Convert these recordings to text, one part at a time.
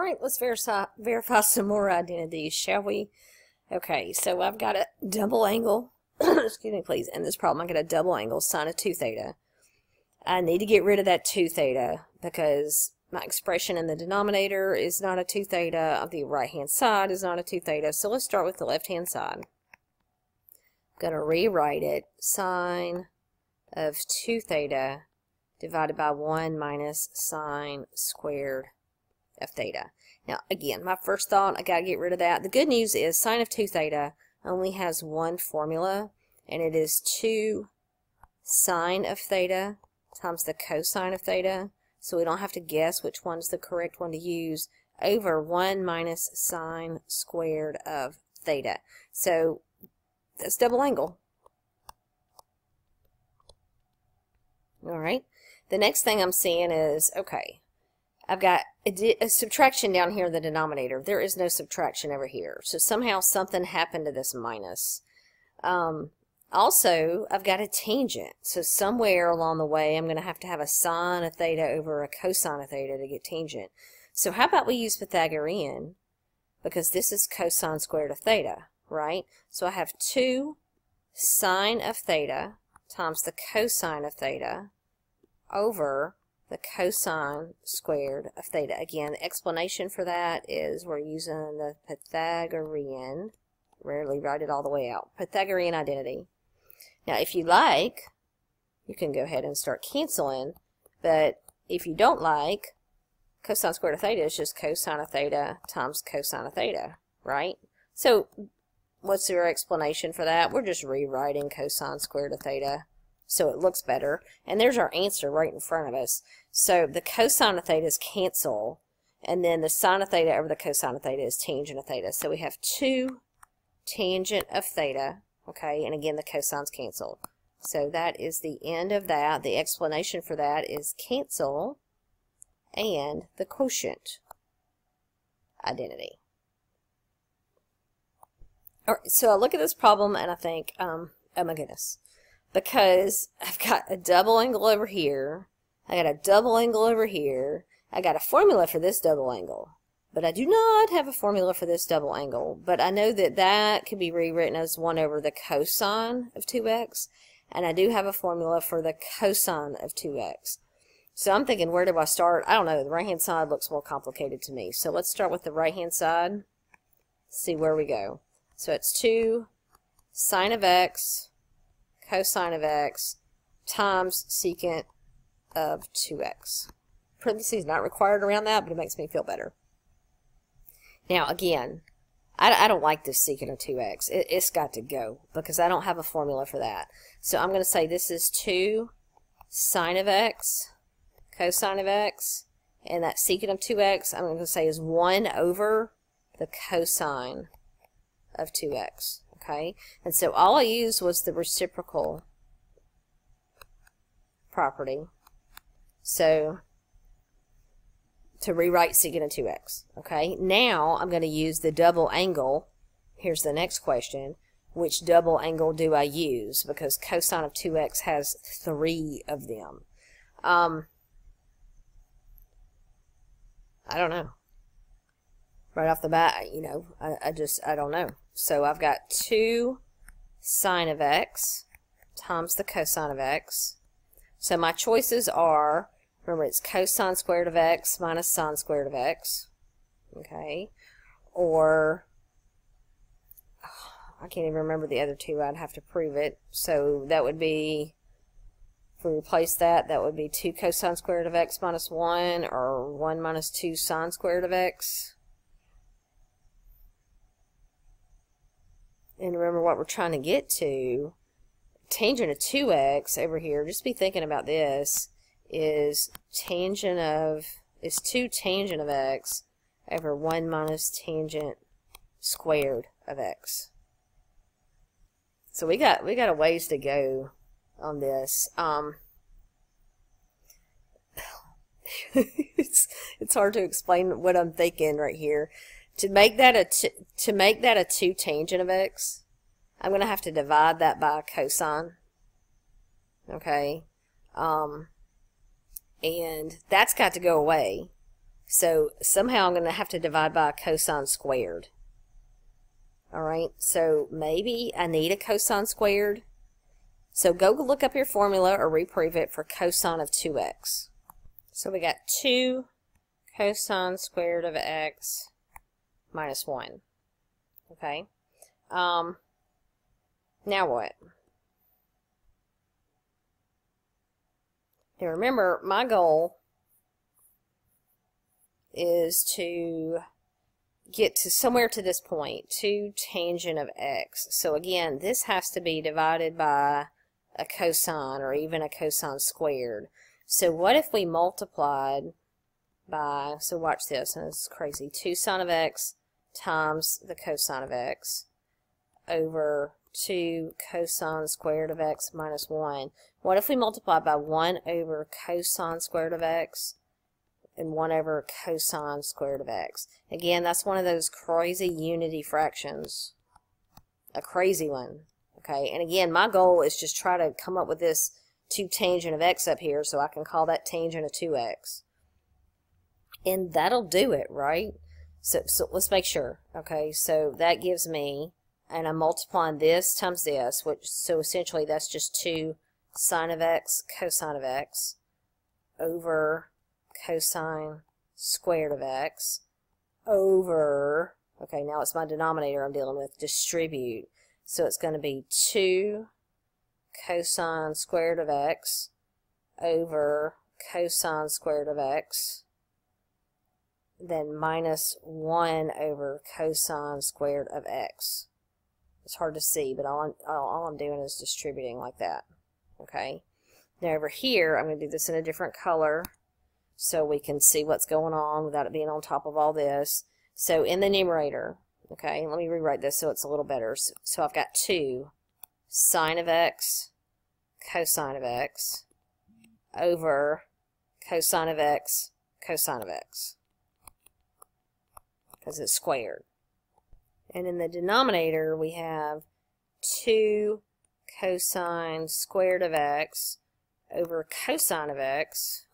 right, let's verify some more identities, shall we? Okay, so I've got a double angle, excuse me please, in this problem I got a double angle sine of 2 theta. I need to get rid of that 2 theta because my expression in the denominator is not a 2 theta, the right hand side is not a 2 theta, so let's start with the left hand side. I'm going to rewrite it, sine of 2 theta divided by 1 minus sine squared of theta. Now again, my first thought, I got to get rid of that. The good news is sine of 2 theta only has one formula, and it is 2 sine of theta times the cosine of theta, so we don't have to guess which one's the correct one to use, over 1 minus sine squared of theta. So that's double angle. Alright, the next thing I'm seeing is, okay, I've got a subtraction down here in the denominator. There is no subtraction over here, so somehow something happened to this minus. Also, I've got a tangent, so somewhere along the way I'm going to have a sine of theta over a cosine of theta to get tangent. So how about we use Pythagorean, because this is cosine squared of theta, right? So I have 2 sine of theta times the cosine of theta over the cosine squared of theta. Again, the explanation for that is we're using the Pythagorean, rarely write it all the way out, Pythagorean identity. Now if you like, you can go ahead and start canceling, but if you don't like, cosine squared of theta is just cosine of theta times cosine of theta, right? So what's your explanation for that? We're just rewriting cosine squared of theta so it looks better, and there's our answer right in front of us. So the cosine of theta is cancel, and then the sine of theta over the cosine of theta is tangent of theta. So we have 2 tangent of theta, okay, and again the cosine's canceled. So that is the end of that. The explanation for that is cancel and the quotient identity. Alright, so I look at this problem and I think, oh my goodness, because I've got a double angle over here, I got a double angle over here, I got a formula for this double angle, but I do not have a formula for this double angle, but I know that that can be rewritten as 1 over the cosine of 2x, and I do have a formula for the cosine of 2x. So I'm thinking, where do I start? I don't know, the right hand side looks more complicated to me, so let's start with the right hand side, see where we go. So it's 2 sine of x cosine of x times secant of 2x. Parentheses not required around that, but it makes me feel better. Now again, I don't like this secant of 2x. It's got to go because I don't have a formula for that. So I'm going to say this is 2 sine of x cosine of x, and that secant of 2x I'm going to say is 1 over the cosine of 2x. Okay, and so all I used was the reciprocal property. So to rewrite secant of 2x. Okay, now I'm going to use the double angle. Here's the next question. Which double angle do I use? Because cosine of 2x has 3 of them. I don't know. Right off the bat, you know, I don't know. So I've got 2 sine of x times the cosine of x. So my choices are, remember it's cosine squared of x minus sine squared of x. Okay. Or, I can't even remember the other two. I'd have to prove it. So that would be, if we replace that, that would be 2 cosine squared of x minus 1, or 1 minus 2 sine squared of x. And remember what we're trying to get to, tangent of 2x over here, just be thinking about this, is 2 tangent of x over 1 minus tangent squared of x. So we got a ways to go on this. It's hard to explain what I'm thinking right here. To make that a 2 tangent of x, I'm going to have to divide that by a cosine. Okay, and that's got to go away. So somehow I'm going to have to divide by a cosine squared. Alright, so maybe I need a cosine squared. So go look up your formula or reprove it for cosine of 2x. So we got 2 cosine squared of x minus 1. Okay. Now what? Now remember, my goal is to get to somewhere to this point, 2 tangent of x. So again, this has to be divided by a cosine or even a cosine squared. So what if we multiplied by, so watch this, and it's crazy, 2 sine of x times the cosine of x over 2 cosine squared of x minus 1. What if we multiply by 1 over cosine squared of x and 1 over cosine squared of x? Again, that's one of those crazy unity fractions. A crazy one. Okay, and again, my goal is just try to come up with this 2 tangent of x up here so I can call that tangent of 2x. And that'll do it, right? So let's make sure. Okay, so that gives me, and I'm multiplying this times this, which, so essentially that's just 2 sine of x cosine of x over cosine squared of x over, okay, now it's my denominator I'm dealing with, distribute. So it's going to be 2 cosine squared of x over cosine squared of x, then minus 1 over cosine squared of x. It's hard to see, but all I'm doing is distributing like that. Okay. Now over here, I'm going to do this in a different color so we can see what's going on without it being on top of all this. So in the numerator, okay, let me rewrite this so it's a little better. So I've got 2 sine of x cosine of x over cosine of x cosine of x, because it's squared. And in the denominator, we have 2 cosine squared of x over cosine of x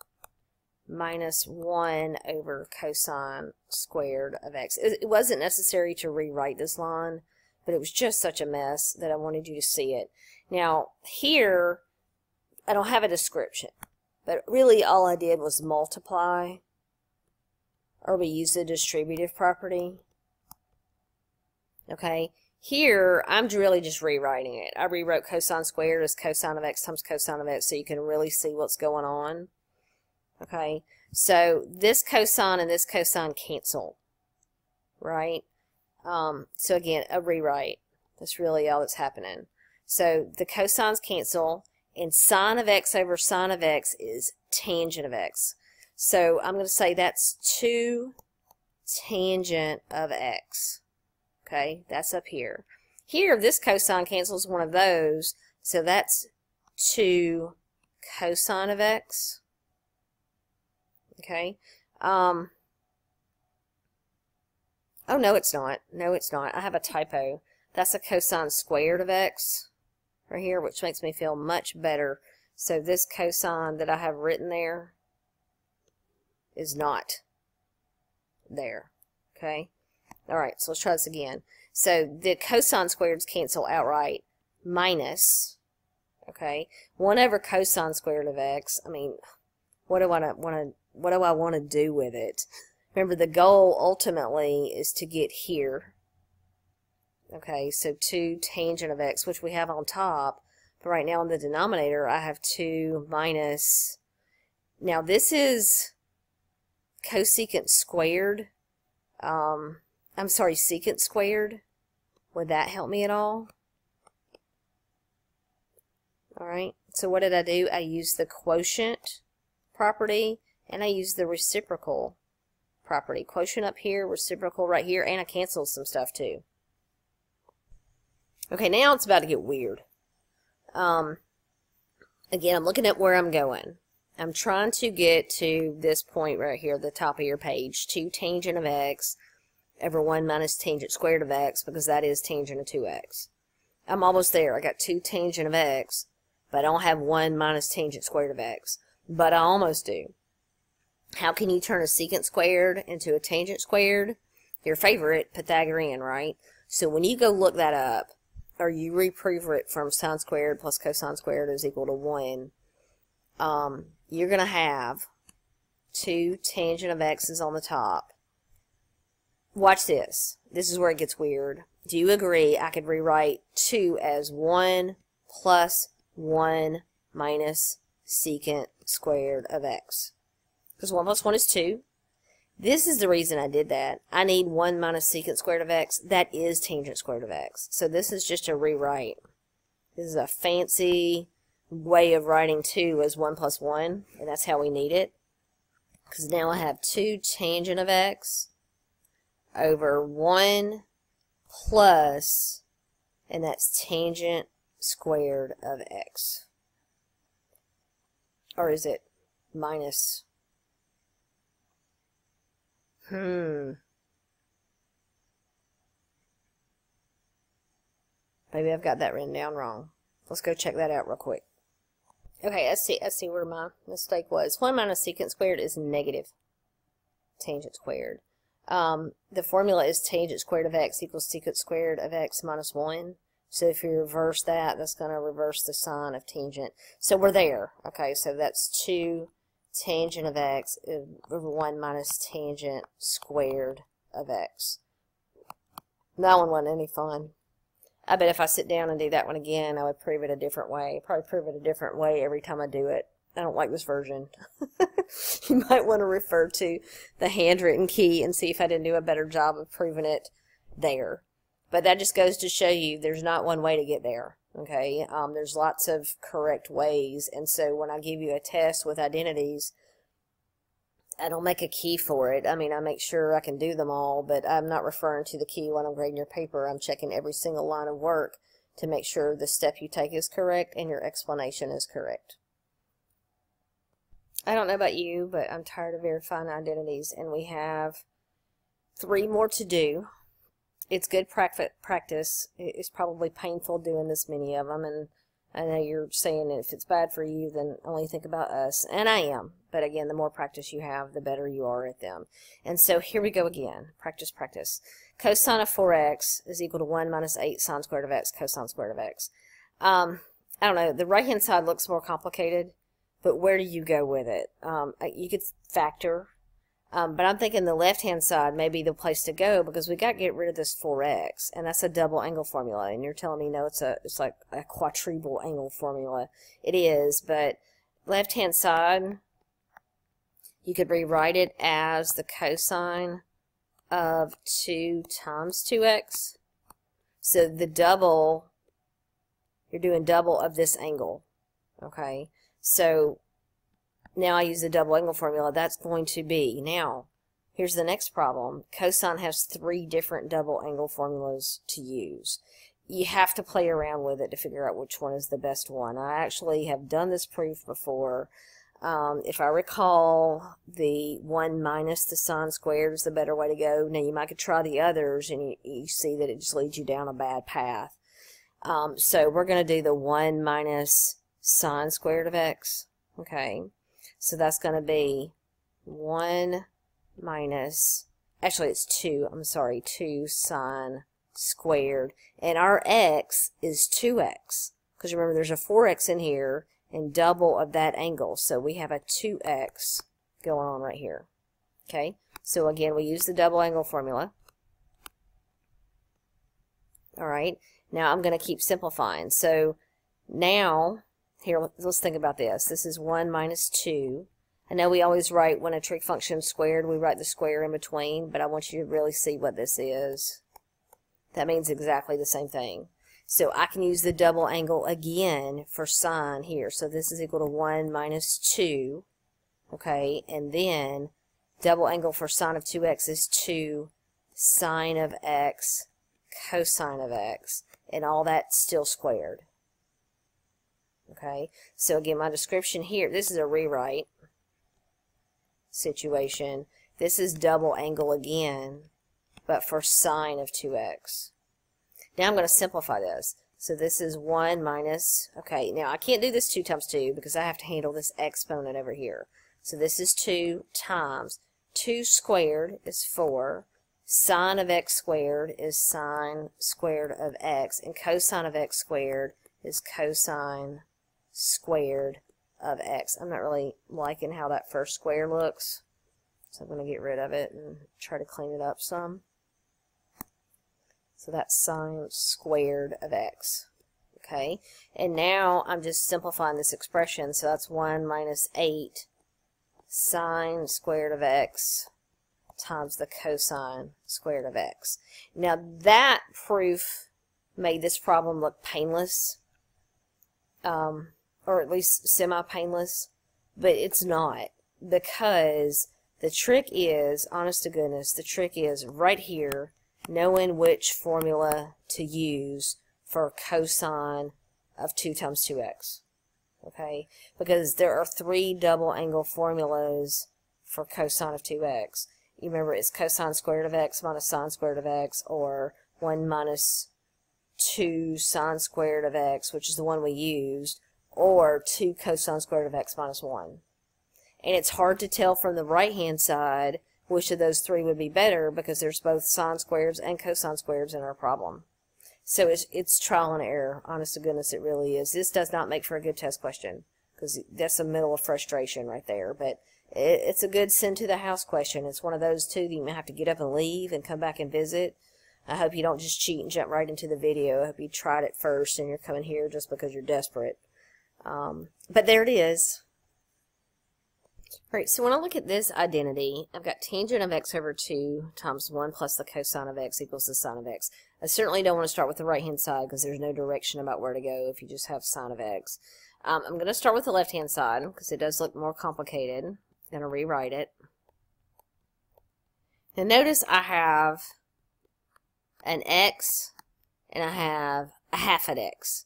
minus 1 over cosine squared of x. It wasn't necessary to rewrite this line, but it was just such a mess that I wanted you to see it. Now, here, I don't have a description, but really all I did was multiply, or we use the distributive property. Okay, here I'm really just rewriting it. I rewrote cosine squared as cosine of x times cosine of x so you can really see what's going on. Okay, so this cosine and this cosine cancel, right? So again, a rewrite. That's really all that's happening. So the cosines cancel, and sine of x over sine of x is tangent of x. So I'm going to say that's 2 tangent of x. Okay, that's up here. Here, this cosine cancels one of those, so that's 2 cosine of x. Okay. Oh, no, it's not. No, it's not. I have a typo. That's a cosine squared of x right here, which makes me feel much better. So this cosine that I have written there is not there. Okay. All right, so let's try this again. So the cosine squareds cancel outright, minus, okay, 1 over cosine squared of x. I mean, what do I want to do with it? Remember, the goal ultimately is to get here. Okay, so 2 tangent of x, which we have on top. But right now in the denominator, I have 2 minus. Now this is cosecant squared. I'm sorry, secant squared. Would that help me at all? Alright, so what did I do? I used the quotient property, and I used the reciprocal property. Quotient up here, reciprocal right here, and I canceled some stuff too. Okay, now it's about to get weird. Again, I'm looking at where I'm going. I'm trying to get to this point right here at the top of your page, 2 tangent of x over 1 minus tangent squared of x, because that is tangent of 2x. I'm almost there. I got 2 tangent of x, but I don't have 1 minus tangent squared of x. But I almost do. How can you turn a secant squared into a tangent squared? Your favorite, Pythagorean, right? So when you go look that up, or you reprove it from sine squared plus cosine squared is equal to 1, you're going to have 2 tangent of x's on the top. Watch this. This is where it gets weird. Do you agree I could rewrite 2 as 1 plus 1 minus secant squared of x? Because 1 plus 1 is 2. This is the reason I did that. I need 1 minus secant squared of x. That is tangent squared of x. So this is just a rewrite. This is a fancy way of writing 2 as 1 plus 1, and that's how we need it. Because now I have 2 tangent of x over 1 plus, and that's tangent squared of x. Or is it minus? Maybe I've got that written down wrong. Let's go check that out real quick. Okay, let's see where my mistake was. 1 minus secant squared is negative tangent squared. The formula is tangent squared of x equals secant squared of x minus 1. So if you reverse that, that's going to reverse the sign of tangent. So we're there. Okay, so that's 2 tangent of x over 1 minus tangent squared of x. That one wasn't any fun. I bet if I sit down and do that one again, I would prove it a different way. Probably prove it a different way every time I do it. I don't like this version. You might want to refer to the handwritten key and see if I didn't do a better job of proving it there. But that just goes to show you there's not one way to get there. Okay, there's lots of correct ways, and so when I give you a test with identities, I don't make a key for it. I mean, I make sure I can do them all, but I'm not referring to the key when I'm grading your paper. I'm checking every single line of work to make sure the step you take is correct and your explanation is correct. I don't know about you, but I'm tired of verifying identities, and we have 3 more to do. It's good practice. It's probably painful doing this many of them, and I know you're saying if it's bad for you, then only think about us, and I am. But again, the more practice you have, the better you are at them. And so here we go again. Practice, practice. Cosine of 4x is equal to 1 minus 8 sine squared of x cosine squared of x. I don't know. The right-hand side looks more complicated, but where do you go with it? You could factor. But I'm thinking the left-hand side may be the place to go because we got to get rid of this 4x, and that's a double angle formula. And you're telling me no, it's like a quadruple angle formula. It is, but left-hand side, you could rewrite it as the cosine of 2 times 2x. So the double, you're doing double of this angle. Okay, so now I use the double angle formula. That's going to be, now, here's the next problem. Cosine has 3 different double angle formulas to use. You have to play around with it to figure out which one is the best one. I actually have done this proof before. If I recall, the 1 minus the sine squared is the better way to go. Now, you might could try the others, and you see that it just leads you down a bad path. So we're going to do the 1 minus sine squared of x. Okay. So that's going to be 1 minus, actually it's 2, I'm sorry, 2 sine squared. And our x is 2x. Because remember, there's a 4x in here and double of that angle. So we have a 2x going on right here. Okay, so again, we use the double angle formula. Alright, now I'm going to keep simplifying. So now, here, let's think about this. This is 1 minus 2. I know we always write, when a trig function is squared, we write the square in between, but I want you to really see what this is. That means exactly the same thing. So I can use the double angle again for sine here. So this is equal to 1 minus 2. Okay, and then double angle for sine of 2x is 2 sine of x cosine of x. And all that's still squared. Okay, so again, my description here, this is a rewrite situation. This is double angle again, but for sine of 2x. Now I'm going to simplify this. So this is 1 minus, okay, now I can't do this 2 times 2 because I have to handle this exponent over here. So this is 2 times 2 squared is 4. Sine of x squared is sine squared of x, and cosine of x squared is cosine squared of x. I'm not really liking how that first square looks, so I'm going to get rid of it and try to clean it up some. So that's sine squared of x. Okay, and now I'm just simplifying this expression, so that's 1 minus 8 sine squared of x times the cosine squared of x. Now that proof made this problem look painless, or at least semi-painless, but it's not, because the trick is, honest to goodness, the trick is right here, knowing which formula to use for cosine of 2 times 2x. Okay, because there are 3 double angle formulas for cosine of 2x. You remember it's cosine squared of x minus sine squared of x, or 1 minus 2 sine squared of x, which is the one we used, or 2 cosine squared of x minus 1. And it's hard to tell from the right hand side which of those 3 would be better, because there's both sine squares and cosine squares in our problem. So it's trial and error. Honest to goodness, it really is. This does not make for a good test question, because that's a middle of frustration right there. But it's a good send to the house question. It's one of those two that you may have to get up and leave and come back and visit. I hope you don't just cheat and jump right into the video. I hope you tried it first and you're coming here just because you're desperate. But there it is. Alright, so when I look at this identity, I've got tangent of x over 2 times 1 plus the cosine of x equals the sine of x. I certainly don't want to start with the right-hand side, because there's no direction about where to go if you just have sine of x. I'm going to start with the left-hand side, because it does look more complicated. I'm going to rewrite it. Now notice I have an x, and I have a half at x.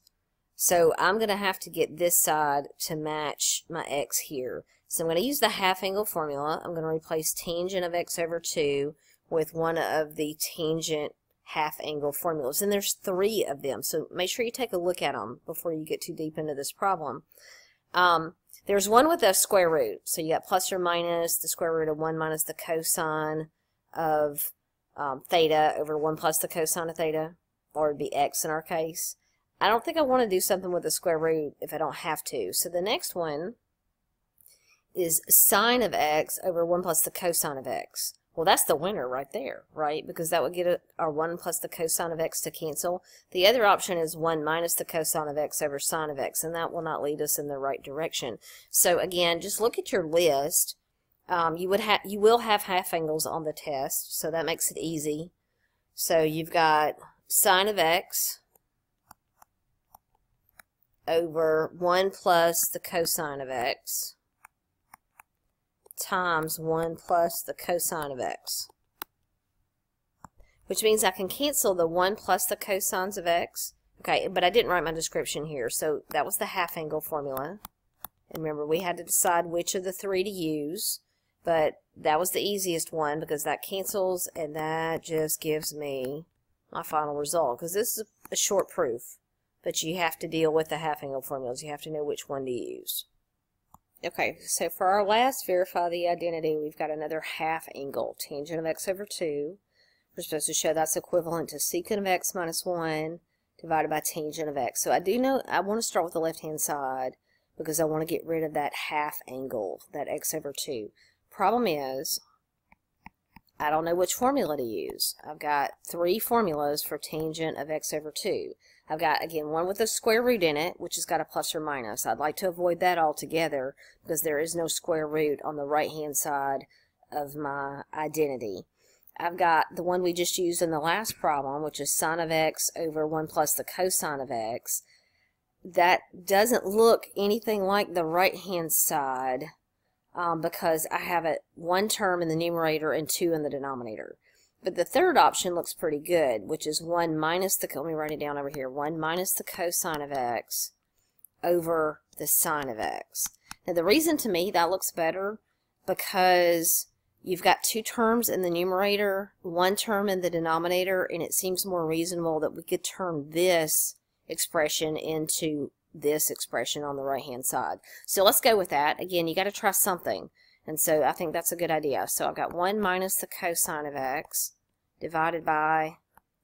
So I'm going to have to get this side to match my x here. So I'm going to use the half angle formula. I'm going to replace tangent of x over 2 with one of the tangent half angle formulas. And there's 3 of them, so make sure you take a look at them before you get too deep into this problem. There's one with a square root. So you got plus or minus the square root of 1 minus the cosine of theta over 1 plus the cosine of theta, or it'd be x in our case. I don't think I want to do something with the square root if I don't have to. So the next one is sine of x over 1 plus the cosine of x. Well, that's the winner right there, right? Because that would get our 1 plus the cosine of x to cancel. The other option is 1 minus the cosine of x over sine of x, and that will not lead us in the right direction. So again, just look at your list. You will have half angles on the test, so that makes it easy. So you've got sine of x over 1 plus the cosine of x times 1 plus the cosine of x, which means I can cancel the 1 plus the cosines of x. Okay, but I didn't write my description here, so that was the half angle formula. And remember, we had to decide which of the 3 to use, but that was the easiest one because that cancels, and that just gives me my final result, because this is a short proof, but you have to deal with the half angle formulas. You have to know which one to use. Okay, so for our last verify the identity, we've got another half angle, tangent of x over 2. We're supposed to show that's equivalent to secant of x minus 1 divided by tangent of x. So I do know I want to start with the left-hand side because I want to get rid of that half angle, that x over 2. Problem is, I don't know which formula to use. I've got 3 formulas for tangent of x over 2. I've got, again, one with a square root in it, which has got a plus or minus. I'd like to avoid that altogether because there is no square root on the right-hand side of my identity. I've got the one we just used in the last problem, which is sine of x over 1 plus the cosine of x. That doesn't look anything like the right-hand side because I have one term in the numerator and 2 in the denominator. But the third option looks pretty good, which is 1 minus the, let me write it down over here, 1 minus the cosine of x over the sine of x. Now the reason to me that looks better, because you've got 2 terms in the numerator, 1 term in the denominator, and it seems more reasonable that we could turn this expression into this expression on the right-hand side. So let's go with that. Again, you got to try something. And so I think that's a good idea. So I've got 1 minus the cosine of x divided by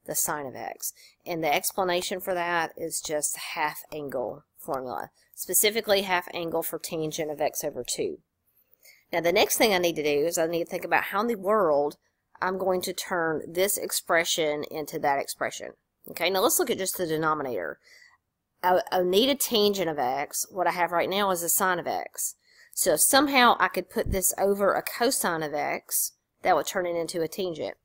the sine of x. And the explanation for that is just half angle formula. Specifically, half angle for tangent of x over 2. Now the next thing I need to do is I need to think about how in the world I'm going to turn this expression into that expression. Okay, now let's look at just the denominator. I need a tangent of x. What I have right now is a sine of x. So if somehow I could put this over a cosine of x, that would turn it into a tangent.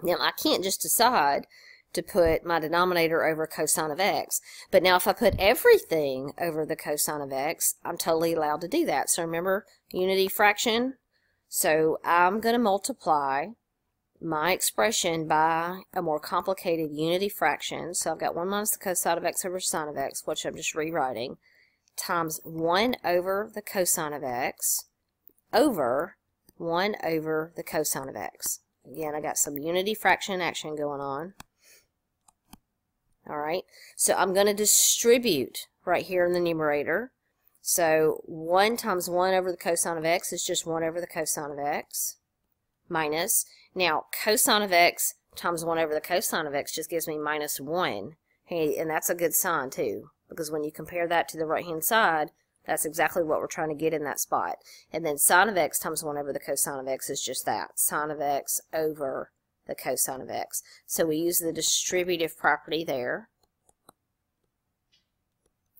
Now I can't just decide to put my denominator over cosine of x, but now if I put everything over the cosine of x, I'm totally allowed to do that. So remember, unity fraction. So I'm going to multiply my expression by a more complicated unity fraction. So I've got 1 minus the cosine of x over sine of x, which I'm just rewriting, times 1 over the cosine of x over 1 over the cosine of x. Again, I got some unity fraction action going on. Alright, so I'm going to distribute right here in the numerator. So 1 times 1 over the cosine of x is just 1 over the cosine of x, minus, now cosine of x times 1 over the cosine of x just gives me minus 1. Hey, and that's a good sign too, because when you compare that to the right hand side, that's exactly what we're trying to get in that spot. And then sine of x times 1 over the cosine of x is just that, sine of x over the cosine of x. So we use the distributive property there.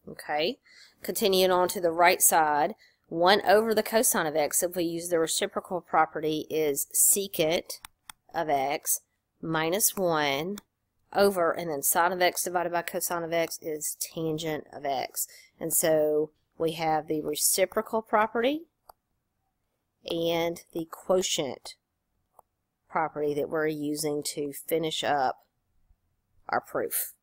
Okay, continuing on to the right side, 1 over the cosine of x, if we use the reciprocal property, is secant of x minus 1 over, and then sine of x divided by cosine of x is tangent of x. And so we have the reciprocal property and the quotient property that we're using to finish up our proof.